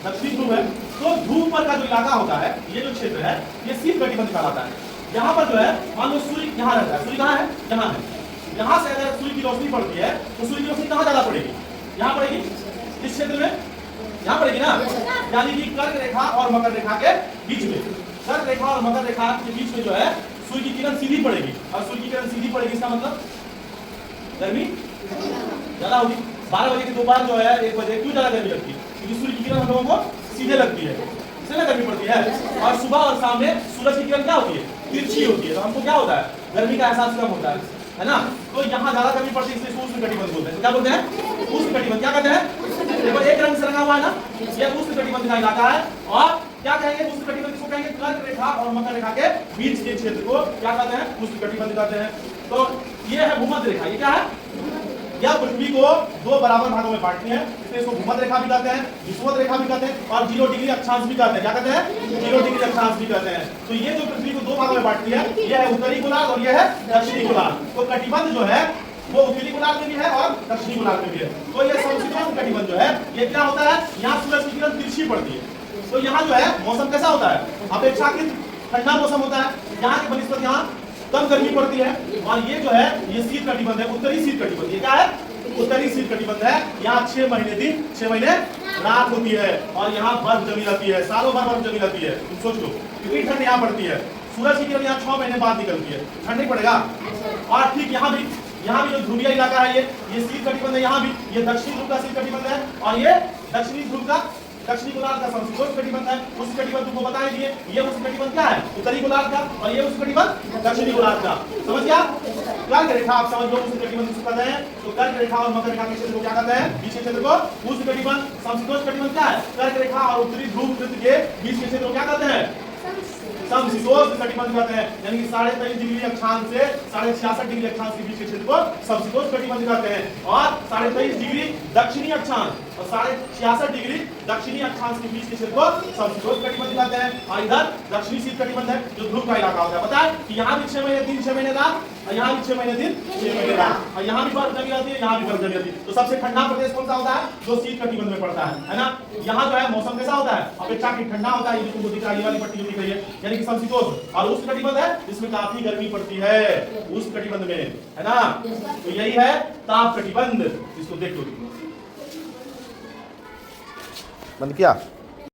दक्षिणी ध्रुव है, तो ध्रुव पर का जो इलाका होता है, ये जो क्षेत्र है, ये शीत कटिबंध कहलाता है। यहाँ पर जो है मान लो सूर्य यहाँ रहता है, सूर्य कहाँ है, यहाँ है, यहाँ से अगर सूर्य की रोशनी पड़ती है तो सूर्य की रोशनी कहाँ ज्यादा पड़ेगी, यहाँ पड़ेगी, इस क्षेत्र में यहाँ पड़ेगी ना, यानी कि कर्क रेखा और मकर रेखा के बीच में, कर्क रेखा और मकर रेखा के बीच में जो है सूर्य की किरण सीधी पड़ेगी, और सूर्य की किरण सीधी पड़ेगी इसका मतलब गर्मी ज्यादा होगी। 12 बजे के दोपहर जो है 1 बजे क्यों ज्यादा गर्मी लगती है, क्योंकि सूर्य की किरण हम लोगों को सीधे लगती है, इससे ना गर्मी पड़ती है। और सुबह और शाम में सूरज की किरण क्या होती है, तिरछी होती है, तो हमको क्या होता है, गर्मी का एहसास कम होता है ना। तो यहाँ ज्यादा गर्मी पड़ती है, इसलिए उष्ण कटिबंध बोलते हैं। क्या बोलते हैं, उष्ण कटिबंध। क्या कहते हैं, देखो एक रंग से रंगा हुआ है ना, ये उष्ण कटिबंध का इलाका है। और क्या कहेंगे, उष्ण कटिबंध को कहेंगे कर्क रेखा और मकर रेखा के बीच के क्षेत्र को क्या कहते हैं, उष्ण कटिबंध कहते हैं। तो ये है भूमध्य रेखा, ये क्या है, यह पृथ्वी को 2 बराबर भागों में बांटती है, इसलिए इसको भूमध्य रेखा भी कहते हैं, विषुवत रेखा भी कहते हैं, और 0 डिग्री अक्षांश भी कहते हैं। क्या कहते हैं, 0 डिग्री अक्षांश भी कहते हैं। तो ये जो पृथ्वी को 2 भागों में बांटती है, ये है उत्तरी गोलार्ध और ये है दक्षिणी गोलार्ध। तो कटिबंध जो है वो उत्तरी गोलार्ध में भी है और दक्षिणी गोलार्ध में भी है। तो ये समशीतोष्ण कटिबंध जो है, ये क्या होता है, यहाँ सूरज की किरण तिरछी पड़ती है, तो यहाँ जो है मौसम कैसा होता है, अपेक्षाकृत ठंडा मौसम होता है, यहाँ की बनस्पत यहाँ कम गर्मी पड़ती है। और ये जो है ये शीत कटिबंध है, उत्तरी शीत कटिबंध। ये क्या है, उत्तरी शीत कटिबंध है। यहाँ 6 महीने दिन 6 महीने रात होती है, और यहाँ बर्फ जमी रहती है, सालों भर बर्फ जमी रहती है। तुम सोच लो कितनी ठंड यहाँ पड़ती है, सूरज की किरण यहाँ 6 महीने बाद निकलती है, ठंड नहीं पड़ेगा। और ठीक यहाँ भी जो ध्रुवीय इलाका है, ये शीत कटिबंध है, यहाँ भी ये दक्षिणी ध्रुव का शीत कटिबंध है, और ये दक्षिणी ध्रुव का दक्षिणी गोलार्ध का समशीतोष्ण कटिबंध है। उस कटिबंध को बता दिए, ये उस कटिबंध क्या है, उत्तरी गोलार्ध का, और ये उस कटिबंध दक्षिणी गोलार्ध का। समझ गया, कर्क रेखा आप समझ लो, उस कटिबंध को कहते हैं। तो कर्क रेखा और मकर रेखा के क्षेत्र को क्या कहते हैं, बीच के क्षेत्र को उष्ण कटिबंध। समशीतोष्ण कटिबंध क्या है, कर्क रेखा और उत्तरी ध्रुव वृत्त के बीच के क्षेत्र को क्या कहते हैं, समशीतोष्ण कटिबंध कहते हैं। यानी कि 23.5 डिग्री अक्षांश से 66.5 डिग्री अक्षांश के बीच के क्षेत्र को समशीतोष्ण कटिबंध कहते हैं। और 23.5 डिग्री दक्षिणी अक्षांश और 66.5 डिग्री दक्षिणी अक्षांश के बीच के क्षेत्र को समशीतोष्ण कटिबंध कहते हैं। और इधर दक्षिणी शीत कटिबंध है, जो ध्रुव का इलाका होता है। पता है कि यहाँ भी 6 महीने दिन 6 महीने रात, और यहाँ भी 6 महीने दिन 6 महीने रात, और यहाँ भी बर्फ जमी रहती है, यहाँ भी बर्फ जमी रहती है। तो सबसे ठंडा प्रदेश कौन सा होता है, जो शीत कटिबंध में पड़ता है ना। यहाँ जो है मौसम कैसा होता है, अपेक्षाकृत ठंडा होता है, ये तुमको दिख रहा है, ये वाली पट्टी जो दिख रही है, यानी कि समशीतोष्ण। और उष्ण कटिबंध है जिसमें काफी गर्मी पड़ती है, उष्ण कटिबंध में, है ना। तो यही है ताप कटिबंध, इसको देख लो। बंद किया।